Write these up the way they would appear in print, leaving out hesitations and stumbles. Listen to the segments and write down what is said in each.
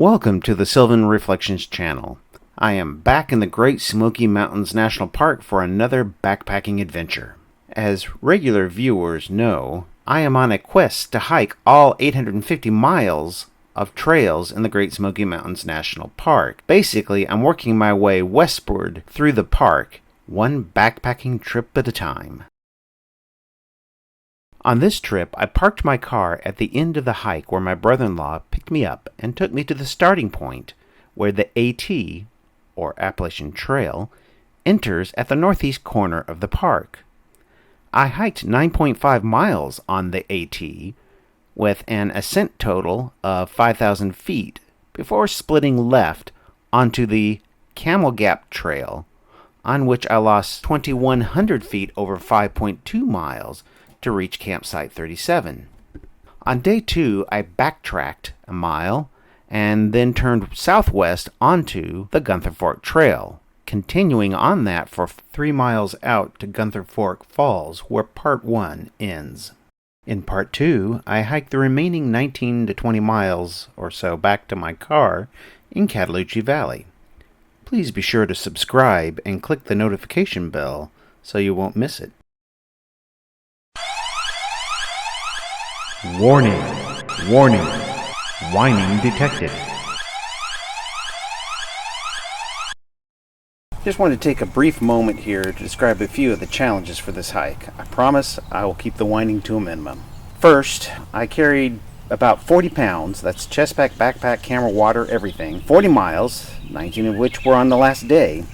Welcome to the Sylvan Reflections channel. I am back in the Great Smoky Mountains National Park for another backpacking adventure. As regular viewers know, I am on a quest to hike all 850 miles of trails in the Great Smoky Mountains National Park. Basically, I'm working my way westward through the park, one backpacking trip at a time. On this trip, I parked my car at the end of the hike where my brother-in-law picked me up and took me to the starting point where the AT, or Appalachian Trail, enters at the northeast corner of the park. I hiked 9.5 miles on the AT with an ascent total of 5,000 feet before splitting left onto the Camel Gap trail, on which I lost 2,100 feet over 5.2 miles to reach campsite 37. On day 2, I backtracked a mile and then turned southwest onto the Gunther Fork trail, continuing on that for 3 miles out to Gunther Fork Falls, where part 1 ends. In part 2, I hiked the remaining 19 to 20 miles or so back to my car in Cataloochee Valley. Please be sure to subscribe and click the notification bell so you won't miss it. Warning, warning, whining detected. Just wanted to take a brief moment here to describe a few of the challenges for this hike. I promise I will keep the whining to a minimum. First, I carried about 40 pounds, that's chest pack, backpack, camera, water, everything, 40 miles, 19 of which were on the last day,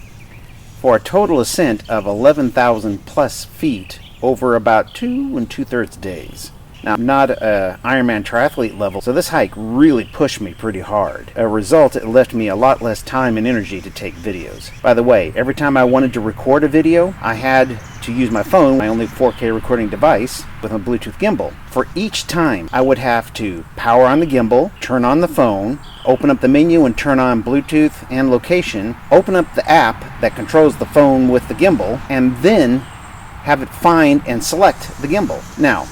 for a total ascent of 11,000 plus feet over about 2 2/3 days. Now, I'm not an Ironman triathlete level, so this hike really pushed me pretty hard. As a result, it left me a lot less time and energy to take videos. By the way, every time I wanted to record a video, I had to use my phone, my only 4K recording device, with a Bluetooth gimbal. For each time, I would have to power on the gimbal, turn on the phone, open up the menu and turn on Bluetooth and location, open up the app that controls the phone with the gimbal, and then have it find and select the gimbal. Now,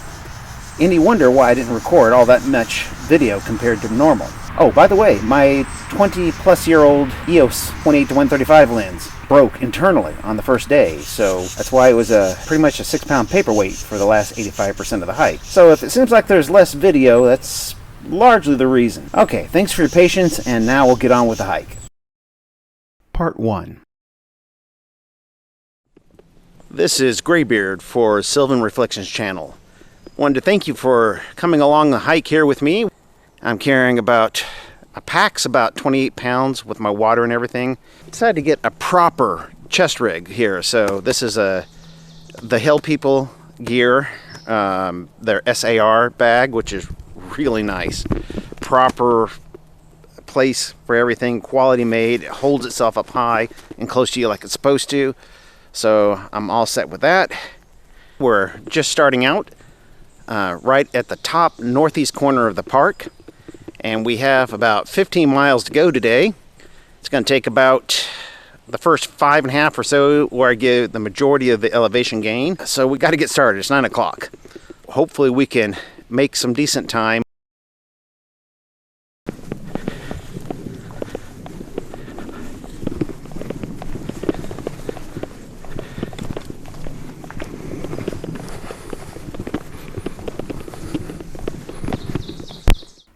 any wonder why I didn't record all that much video compared to normal? Oh, by the way, my 20-plus-year-old EOS 28-135 lens broke internally on the first day, so that's why it was pretty much a 6-pound paperweight for the last 85% of the hike. So if it seems like there's less video, that's largely the reason. Okay, thanks for your patience, and now we'll get on with the hike. Part 1. This is Graybeard for Sylvan Reflections channel. Wanted to thank you for coming along the hike here with me. I'm carrying a pack's about 28 pounds with my water and everything. Decided to get a proper chest rig here. So this is the Hill People gear, their SAR bag, which is really nice. Proper place for everything, quality made. It holds itself up high and close to you like it's supposed to. So I'm all set with that. We're just starting out. Right at the top northeast corner of the park, and we have about 15 miles to go today. It's going to take about the first 5.5 or so where I get the majority of the elevation gain. So we got to get started. It's 9 o'clock. Hopefully we can make some decent time.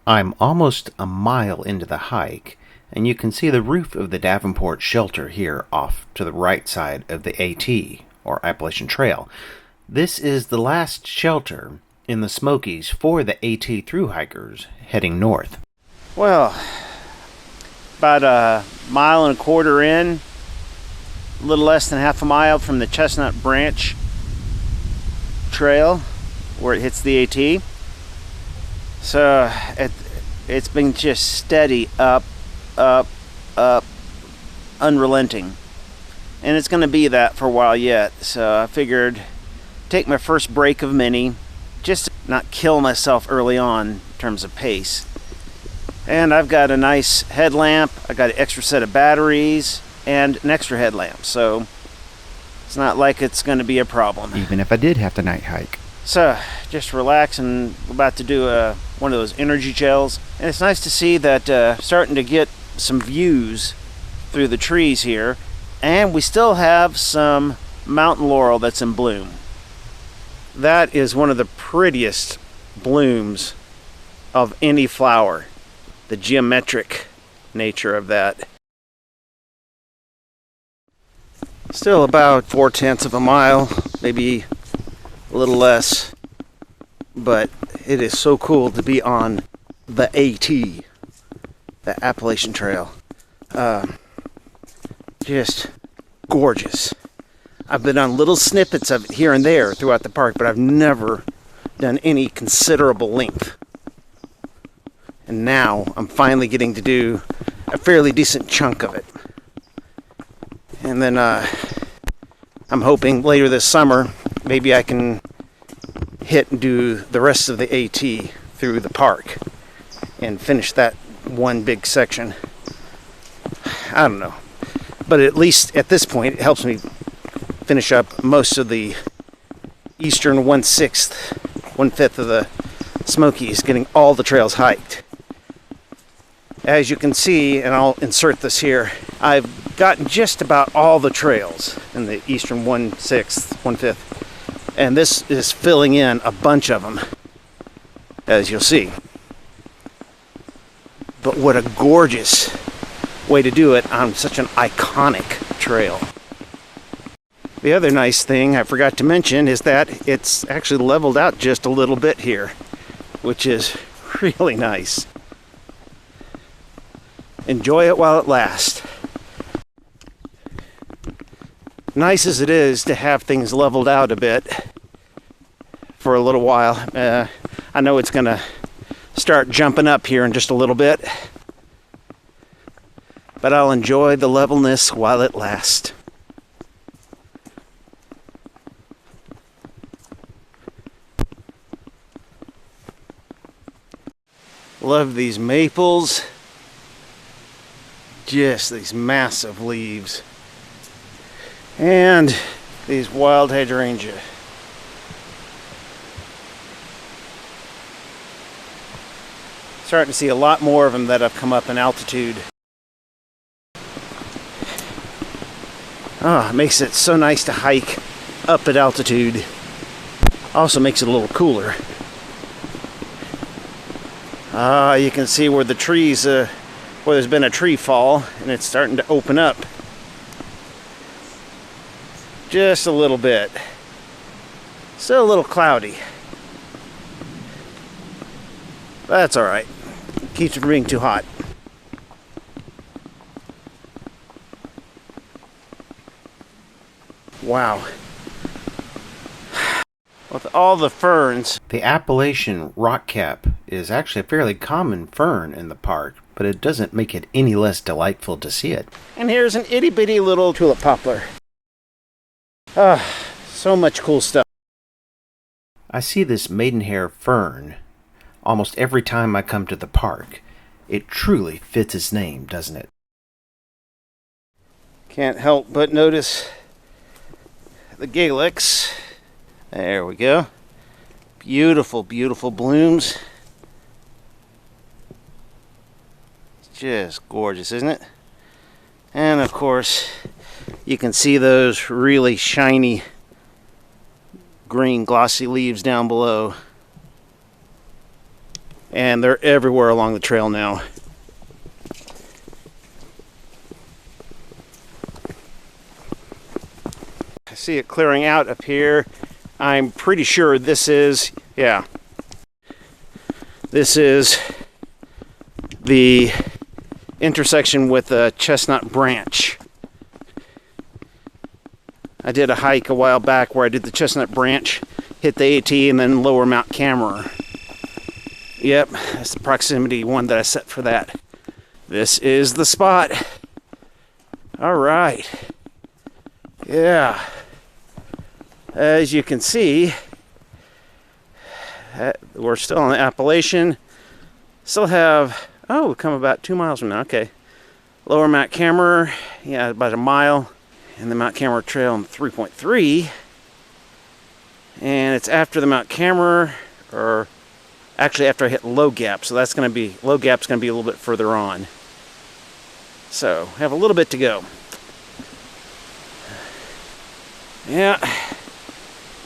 I'm almost a mile into the hike, and you can see the roof of the Davenport shelter here off to the right side of the AT, or Appalachian Trail. This is the last shelter in the Smokies for the AT thru hikers heading north. Well, about 1.25 miles in, a little less than half a mile from the Chestnut Branch trail where it hits the AT. So it's been just steady up, unrelenting. And it's going to be that for a while yet. So I figured take my first break of many, just to not kill myself early on in terms of pace. And I've got a nice headlamp, I got an extra set of batteries, and an extra headlamp. So it's not like it's going to be a problem. Even if I did have to night hike. So just relax, and we're about to do a one of those energy gels. And it's nice to see that starting to get some views through the trees here. And we still have some mountain laurel that's in bloom. That is one of the prettiest blooms of any flower. The geometric nature of that. Still about 4/10 of a mile, maybe a little less, but it is so cool to be on the AT, the Appalachian Trail. Just gorgeous. I've been on little snippets of it here and there throughout the park, but I've never done any considerable length. And now I'm finally getting to do a fairly decent chunk of it. And then I'm hoping later this summer, maybe I can hit and do the rest of the AT through the park and finish that one big section. I don't know. But at least at this point, it helps me finish up most of the eastern 1/5 of the Smokies, getting all the trails hiked. As you can see, and I'll insert this here, I've gotten just about all the trails in the eastern 1/5, and this is filling in a bunch of them, as you'll see. But what a gorgeous way to do it on such an iconic trail. The other nice thing I forgot to mention is that it's actually leveled out just a little bit here, which is really nice. Enjoy it while it lasts. Nice as it is to have things leveled out a bit for a little while. I know it's gonna start jumping up here in just a little bit, but I'll enjoy the levelness while it lasts. Love these maples. Just these massive leaves. And these wild hydrangea. Starting to see a lot more of them that have come up in altitude. It makes it so nice to hike up at altitude. Also makes it a little cooler. You can see where the trees, where there's been a tree fall, and it's starting to open up. Just a little bit. Still a little cloudy. That's alright. Keeps it from being too hot. Wow. With all the ferns, The Appalachian rock cap is actually a fairly common fern in the park, but it doesn't make it any less delightful to see it. and here's an itty bitty little tulip poplar. So much cool stuff. I see this maidenhair fern almost every time I come to the park. It truly fits its name, doesn't it? Can't help but notice the Galix. There we go. Beautiful, beautiful blooms. Just gorgeous, isn't it? And of course, you can see those really shiny green glossy leaves down below. And they're everywhere along the trail now. I see it clearing out up here. I'm pretty sure this is, this is the intersection with the Chestnut Branch. I did a hike a while back where I did the Chestnut Branch, hit the AT, and then lower Mt Cammerer. Yep, that's the proximity one that I set for that. This is the spot. All right. Yeah. As you can see, we're still on the Appalachian. Still have, we've come about 2 miles from now. Okay. Lower Mt Cammerer, about a mile. And the Mt Cammerer Trail in 3.3. And it's after the Mt Cammerer, or Actually, after I hit Low Gap, so that's going to be, Low Gap's going to be a little bit further on. So, have a little bit to go. Yeah,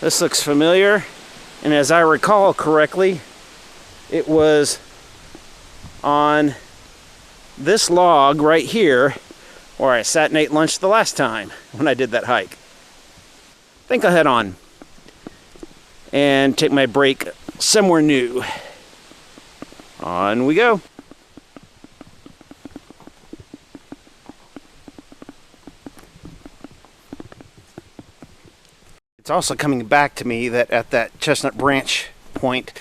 this looks familiar. And as I recall correctly, it was on this log right here where I sat and ate lunch the last time when I did that hike. I think I'll head on and take my break somewhere new. On we go. It's also coming back to me that at that Chestnut Branch point,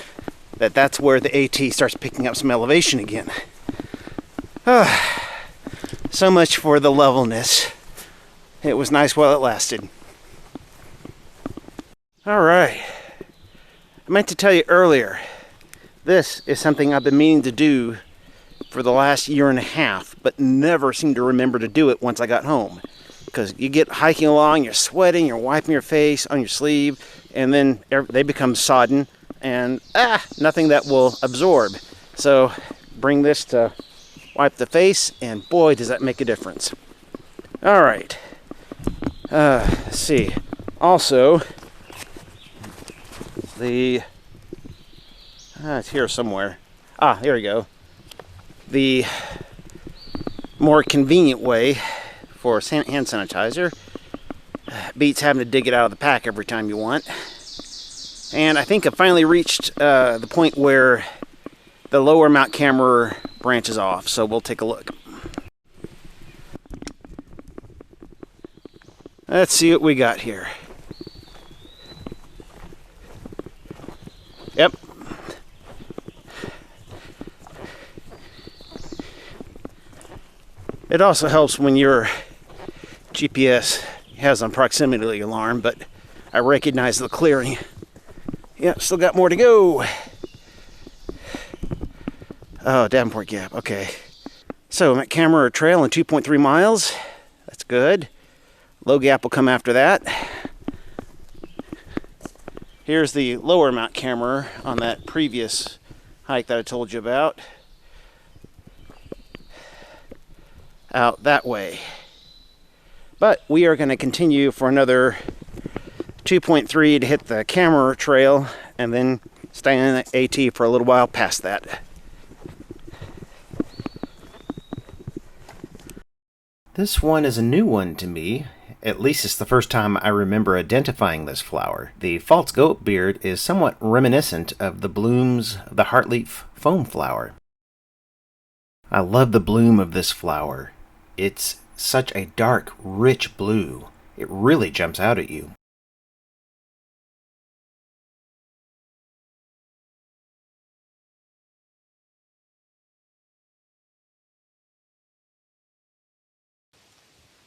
that's where the AT starts picking up some elevation again. So much for the levelness. It was nice while it lasted. Alright. I meant to tell you earlier, this is something I've been meaning to do for the last year and a half, but never seemed to remember to do it once I got home. Because you get hiking along, you're sweating, you're wiping your face on your sleeve, and then they become sodden, and nothing that will absorb. So bring this to wipe the face, and boy, does that make a difference. All right. Let's see. Also, it's here somewhere. Here we go. The more convenient way for hand sanitizer beats having to dig it out of the pack every time you want. And I think I finally reached the point where the lower Mt Cammerer branches off, so we'll take a look. Let's see what we got here. Yep. It also helps when your GPS has a proximity alarm, but I recognize the clearing. Yep, still got more to go. Oh, Davenport Gap, okay. So, Mt Cammerer Trail in 2.3 miles. That's good. Low Gap will come after that. Here's the lower Mt Cammerer on that previous hike that I told you about. Out that way. But we are going to continue for another 2.3 to hit the Cammerer Trail and then stay in the AT for a little while past that. This one is a new one to me. At least it's the first time I remember identifying this flower. The false goat beard is somewhat reminiscent of the blooms of the heartleaf foam flower. I love the bloom of this flower. It's such a dark, rich blue. It really jumps out at you.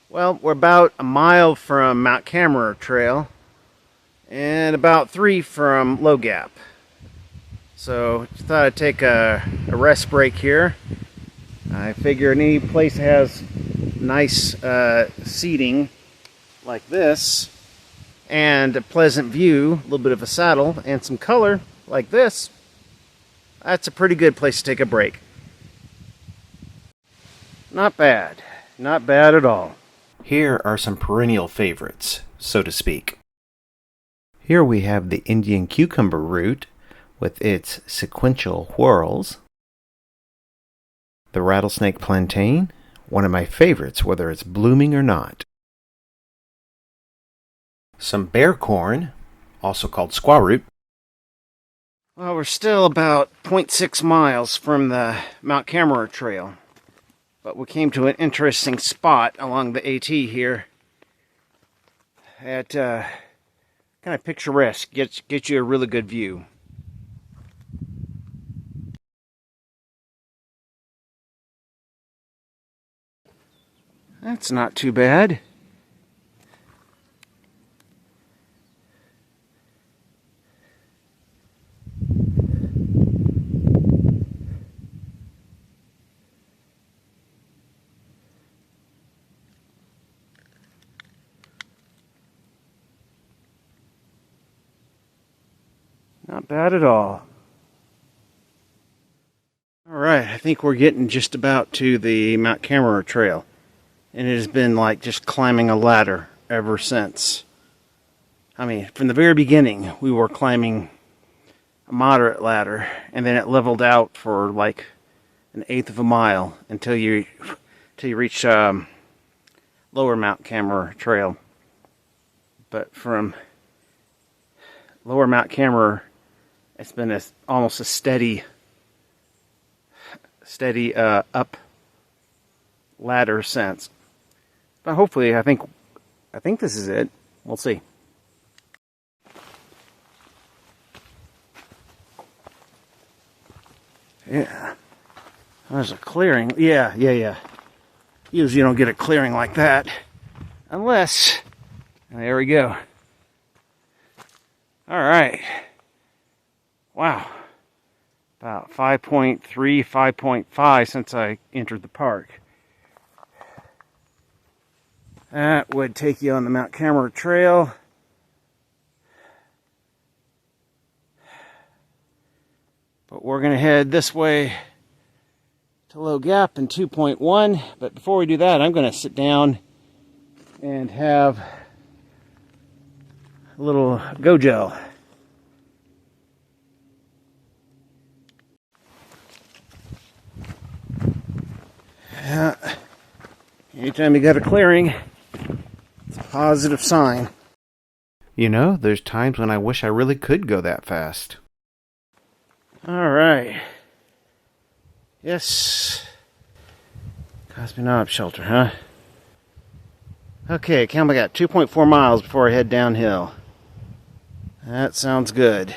Well, we're about a mile from Mt Cammerer Trail and about 3 from Low Gap. So just thought I'd take a rest break here. I figure any place that has nice seating like this and a pleasant view, a little bit of a saddle, and some color like this, that's a pretty good place to take a break. Not bad. Not bad at all. Here are some perennial favorites, so to speak. Here we have the Indian cucumber root with its sequential whorls. The rattlesnake plantain, one of my favorites whether it's blooming or not. Some bear corn, also called squaw root. Well, we're still about 0.6 miles from the Mt Cammerer Trail. But we came to an interesting spot along the AT here. At kind of picturesque, gets you a really good view. That's not too bad. Not bad at all. think we're getting just about to the Mt Cammerer trail. And it has been like just climbing a ladder ever since. I mean, from the very beginning, we were climbing a moderate ladder, and then it leveled out for like 1/8 of a mile until you reach lower Mt Cammerer trail. But from lower Mt Cammerer, it's been almost a steady up ladder since. But hopefully, I think this is it. We'll see. Yeah, there's a clearing. Yeah. Usually you don't get a clearing like that. Unless, there we go. Alright. Wow. About 5.3, 5.5 since I entered the park. That would take you on the Mt Cammerer trail. But we're going to head this way to Low Gap in 2.1. But before we do that, I'm going to sit down and have a little Go Gel. Anytime you got a clearing, it's a positive sign. You know, there's times when I wish I really could go that fast. Alright. Yes. Cosby Knob Shelter, huh? Okay, Camel Gap 2.4 miles before I head downhill. That sounds good.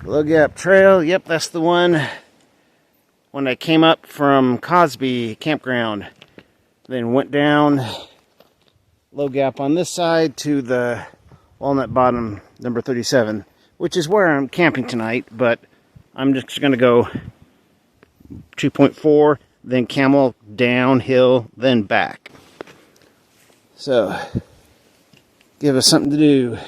Low Gap Trail, yep, that's the one. When I came up from Cosby Campground, then went down Low Gap on this side to the Walnut Bottom number 37, which is where I'm camping tonight, but I'm just going to go 2.4, then camel, downhill, then back. So, give us something to do.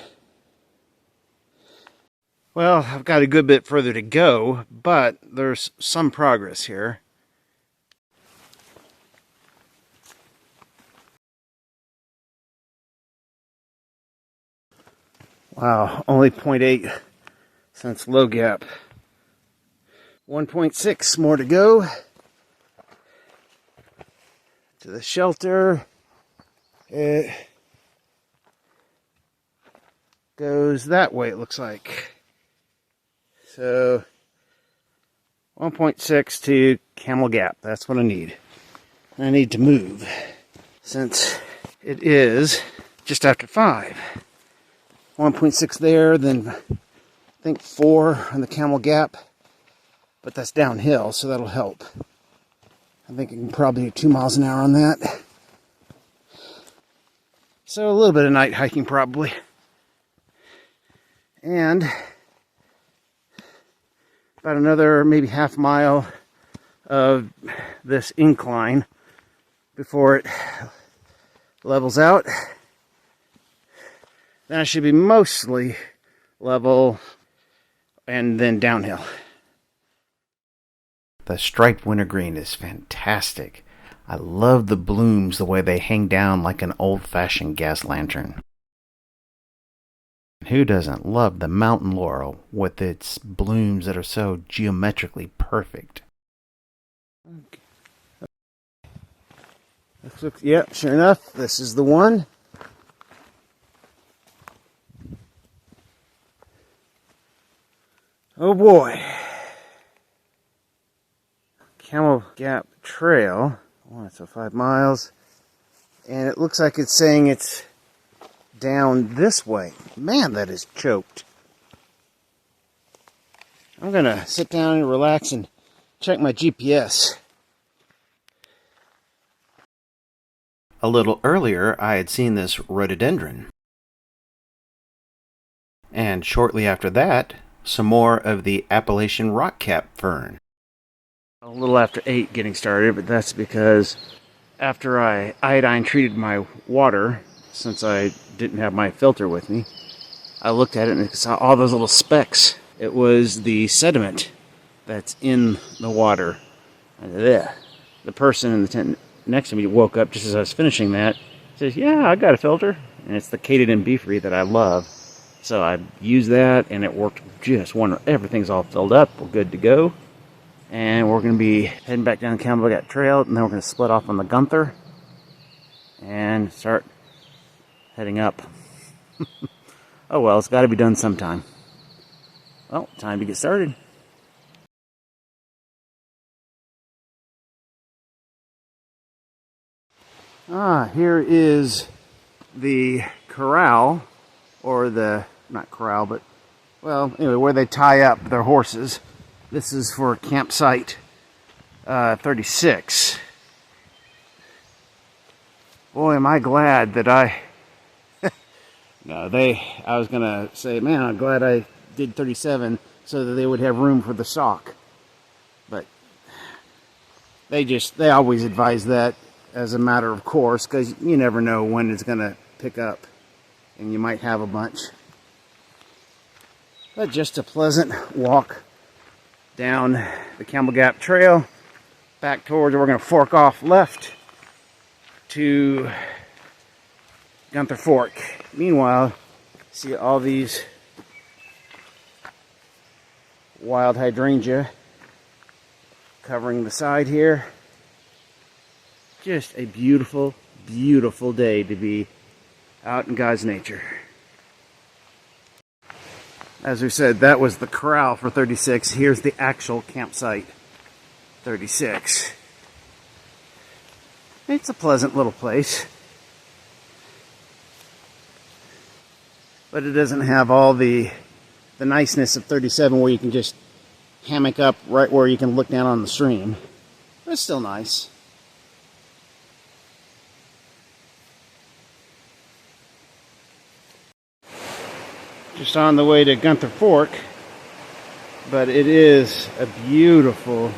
Well, I've got a good bit further to go, but there's some progress here. Wow, only 0.8 since Low Gap. 1.6 more to go to the shelter. It goes that way, it looks like. So 1.6 to Camel Gap. That's what I need. I need to move since it is just after 5. 1.6 there, then I think 4 on the Camel Gap. But that's downhill, so that'll help. I think I can probably do 2 miles an hour on that. So a little bit of night hiking probably. And about another maybe half mile of this incline before it levels out. Then I should be mostly level and then downhill. The striped wintergreen is fantastic. I love the blooms, the way they hang down like an old-fashioned gas lantern. Who doesn't love the mountain laurel with its blooms that are so geometrically perfect? Yep, sure enough, this is the one. Oh boy. Camel Gap Trail. Oh, so 5 miles. And it looks like it's saying it's down this way. Man, that is choked. I'm going to sit down and relax and check my GPS. A little earlier, I had seen this rhododendron. And shortly after that, some more of the Appalachian rockcap fern. A little after 8 getting started, but that's because after I iodine treated my water, since I didn't have my filter with me, I looked at it and saw all those little specks. It was the sediment that's in the water. The person in the tent next to me woke up just as I was finishing that. Says, "Yeah, I got a filter," and it's the Katydid Beefree that I love. So I used that, and it worked just wonderful. Everything's all filled up. We're good to go. And we're going to be heading back down the Camel Gap Trail, and then we're going to split off on the Gunther and start heading up. Oh well, it's got to be done sometime. Well, time to get started. Here is the corral, or not corral, but, well, anyway, where they tie up their horses. This is for campsite 36. Boy, am I glad that I was going to say, man, I'm glad I did 37 so that they would have room for the sock. But they always advise that as a matter of course, because you never know when it's going to pick up, and you might have a bunch. But just a pleasant walk down the Camel Gap Trail back towards, we're going to fork off left to Gunther Fork. Meanwhile, see all these wild hydrangea covering the side here. Just a beautiful, beautiful day to be out in God's nature. As we said, that was the corral for 36. Here's the actual campsite, 36. It's a pleasant little place. But it doesn't have all the niceness of 37 where you can just hammock up right where you can look down on the stream. But it's still nice. Just on the way to Gunther Fork, but it is a beautiful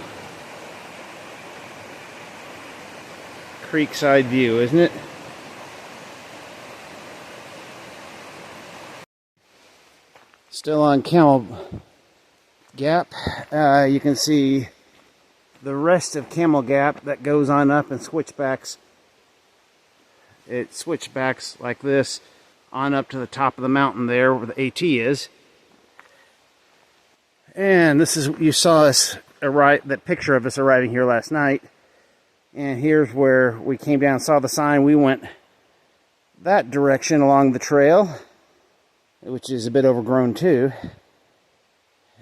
creekside view, isn't it? Still on Camel Gap, you can see the rest of Camel Gap that goes on up and switchbacks. It switchbacks like this on up to the top of the mountain there where the AT is. And this is, you saw us arrive, that picture of us arriving here last night. And here's where we came down, saw the sign. We went that direction along the trail, which is a bit overgrown too.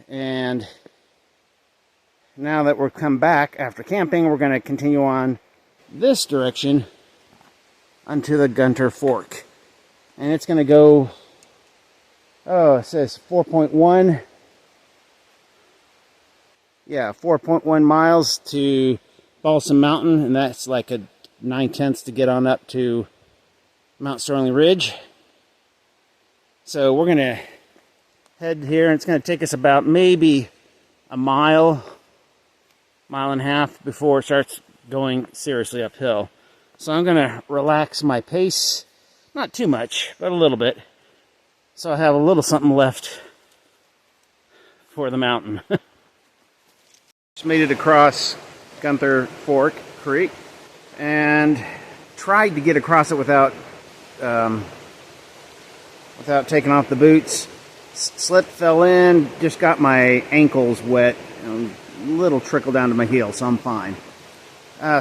And now that we're come back after camping, we're going to continue on this direction onto the Gunther Fork. And it's going to go, it says 4.1. Yeah, 4.1 miles to Balsam Mountain, and that's like a 9/10 to get on up to Mount Sterling Ridge. So we're going to head here, and it's going to take us about maybe a mile and a half before it starts going seriously uphill. So I'm going to relax my pace. Not too much, but a little bit. So I have a little something left for the mountain. Just made it across Gunther Fork Creek and tried to get across it without taking off the boots. Slipped, fell in, just got my ankles wet, and a little trickle down to my heel, so I'm fine.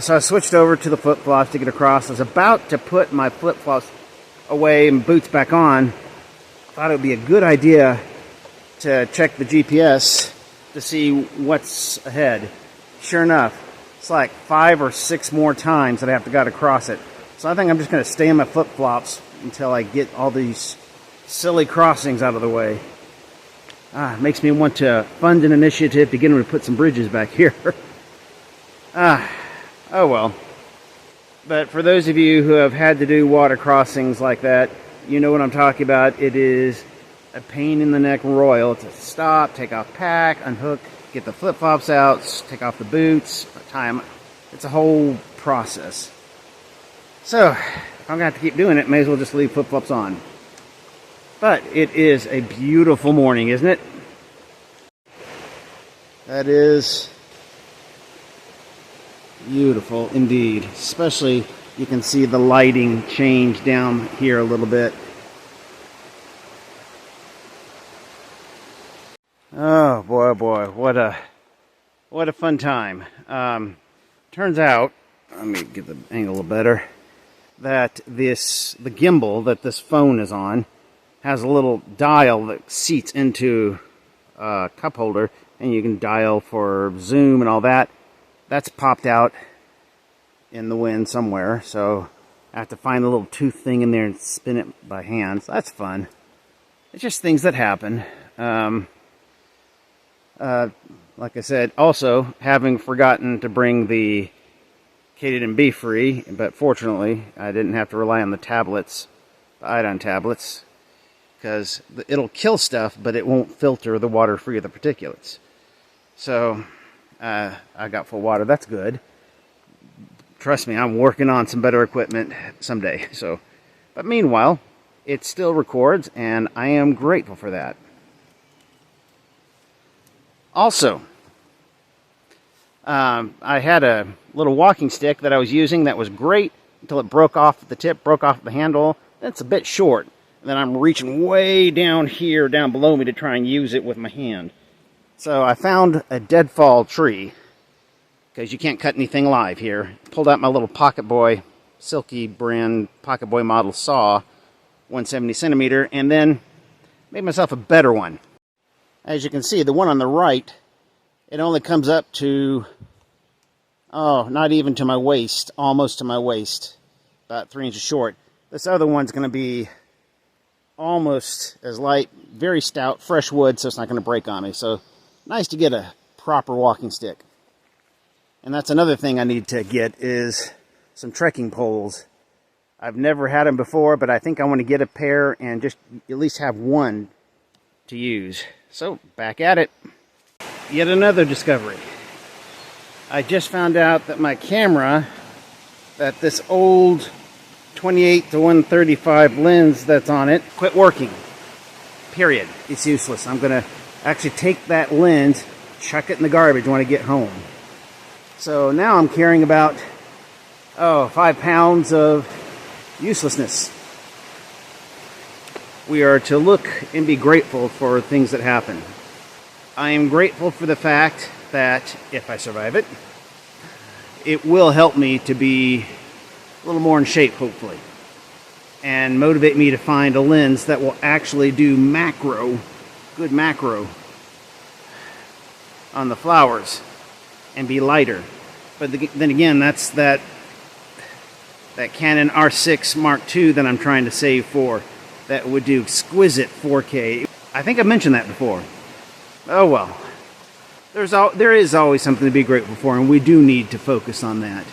So I switched over to the flip-flops to get across. I was about to put my flip-flops away and boots back on. Thought it would be a good idea to check the GPS to see what's ahead. Sure enough, it's like 5 or 6 more times that I have to go across it. So I think I'm just going to stay in my flip-flops until I get all these silly crossings out of the way. It makes me want to fund an initiative to get them to put some bridges back here. Oh well. But for those of you who have had to do water crossings like that, you know what I'm talking about. It is a pain in the neck royal to stop, take off pack, unhook, get the flip-flops out, take off the boots, tie them. It's a whole process. So, if I'm going to have to keep doing it, may as well just leave flip-flops on. But it is a beautiful morning, isn't it? That is beautiful indeed. Especially you can see the lighting change down here a little bit. Oh boy, boy, what a fun time. Turns out, let me get the angle a little better, that the gimbal that this phone is on has a little dial that seats into a cup holder, and you can dial for zoom and all that. That's popped out in the wind somewhere, so I have to find the little tooth thing in there and spin it by hand. So that's fun. It's just things that happen. Like I said, also having forgotten to bring the Kaden Be Free, but fortunately I didn't have to rely on the tablets, the iodine tablets, because it'll kill stuff, but it won't filter the water free of the particulates. So I got full water. That's good. Trust me, I'm working on some better equipment someday. So, but meanwhile, it still records, and I am grateful for that. Also, I had a little walking stick that I was using that was great until it broke off at the tip, broke off the handle. It's a bit short. And then I'm reaching way down here, down below me to try and use it with my hand. So I found a deadfall tree, because you can't cut anything live here. Pulled out my little Pocket Boy, Silky brand Pocket Boy model saw, 170 centimeter, and then made myself a better one. As you can see, the one on the right, it only comes up to, not even to my waist, almost to my waist, about 3 inches short. This other one's going to be almost as light, very stout, fresh wood, so it's not going to break on me. So, nice to get a proper walking stick. And that's another thing I need to get is some trekking poles. I've never had them before, but I think I want to get a pair and just at least have one to use. So, back at it. Yet another discovery. I just found out that my camera, that this old 28 to 135 lens that's on it, quit working. Period. It's useless. I'm going to actually take that lens, chuck it in the garbage when I get home. So now I'm carrying about, 5 pounds of uselessness. We are to look and be grateful for things that happen. I am grateful for the fact that, if I survive it, it will help me to be a little more in shape, hopefully, and motivate me to find a lens that will actually do good macro, on the flowers and be lighter. But then again, that's that Canon R6 Mark II that I'm trying to save for, that would do exquisite 4K. I think I mentioned that before. Oh well. There is always something to be grateful for, and we do need to focus on that.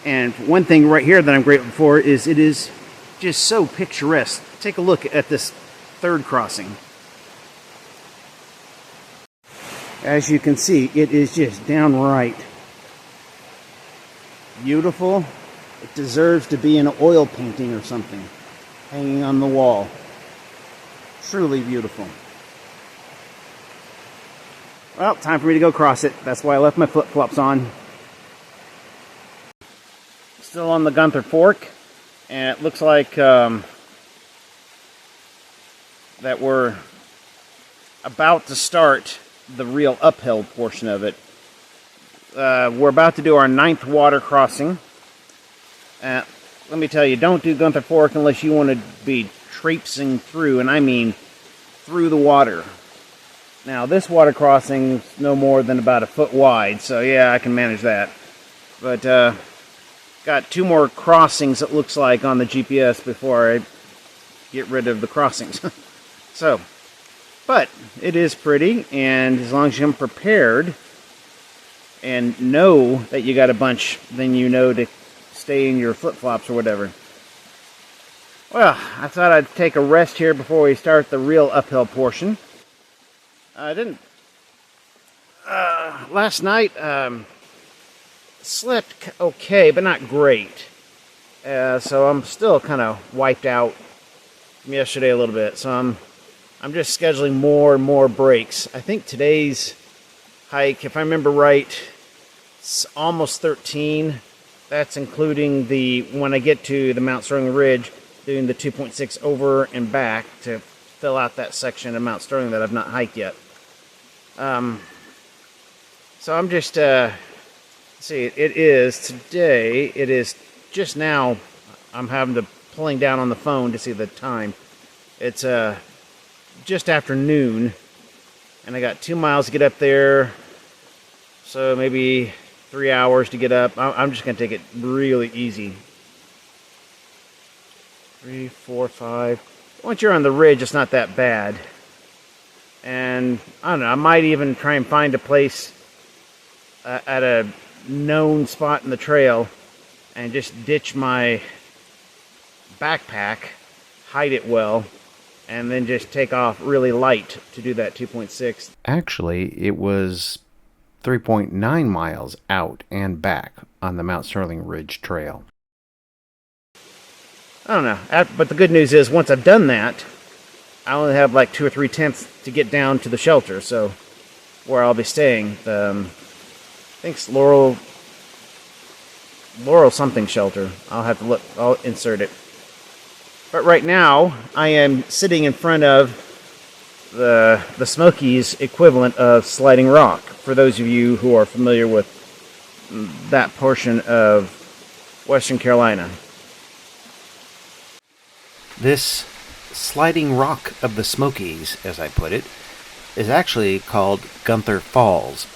And one thing right here that I'm grateful for is it is just so picturesque. Take a look at this third crossing. As you can see, it is just downright beautiful. It deserves to be an oil painting or something hanging on the wall. Truly beautiful. Well, time for me to go cross it. That's why I left my flip-flops on. Still on the Gunther Fork, and it looks like that we're about to start the real uphill portion of it. We're about to do our 9th water crossing. Let me tell you, don't do Gunther Fork unless you want to be traipsing through, and I mean through the water. Now, this water crossing is no more than about a foot wide, so yeah, I can manage that. But, got 2 more crossings, it looks like, on the GPS before I get rid of the crossings. So, but it is pretty, and as long as you're prepared and know that you got a bunch, then you know to stay in your flip-flops or whatever. Well, I thought I'd take a rest here before we start the real uphill portion. I didn't... last night, slept okay, but not great. So I'm still kind of wiped out from yesterday a little bit. So I'm just scheduling more and more breaks. I think today's hike. If I remember right, it's almost 13. That's including when I get to the Mount Sterling Ridge, doing the 2.6 over and back to fill out that section of Mount Sterling that I've not hiked yet. So I'm just, see, it is just now, I'm having to pulling down on the phone to see the time. It's just after noon, and I got 2 miles to get up there, so maybe 3 hours to get up. I'm just going to take it really easy. 3, 4, 5. Once you're on the ridge, it's not that bad. And I don't know, I might even try and find a place at a known spot in the trail and just ditch my backpack, hide it well, and then just take off really light to do that 2.6. Actually, it was 3.9 miles out and back on the Mount Sterling Ridge Trail. I don't know, but the good news is once I've done that, I only have like 2 or 3 tenths to get down to the shelter, so where I'll be staying. I think it's Laurel something shelter. I'll have to look. I'll insert it. But right now, I am sitting in front of the Smokies equivalent of Sliding Rock. For those of you who are familiar with that portion of Western Carolina. This sliding rock of the Smokies, as I put it, is actually called Gunther Falls.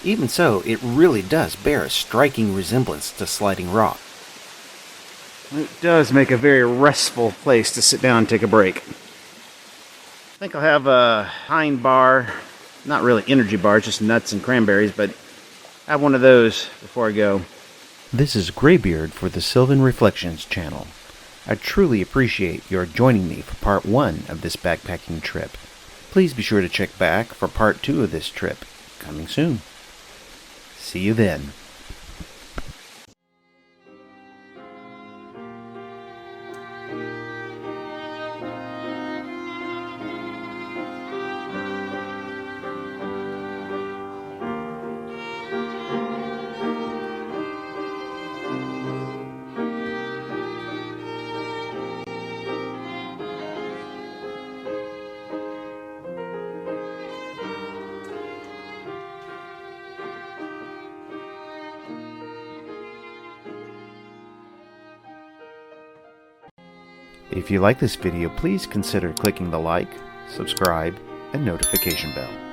Even so, it really does bear a striking resemblance to Sliding Rock. It does make a very restful place to sit down and take a break. I think I'll have a hind bar, not really energy bar, just nuts and cranberries, but I have one of those before I go. This is Graybeard for the Sylvan Reflections channel. I truly appreciate your joining me for part 1 of this backpacking trip. Please be sure to check back for part 2 of this trip, coming soon. See you then. If you like this video, please consider clicking the like, subscribe, and notification bell.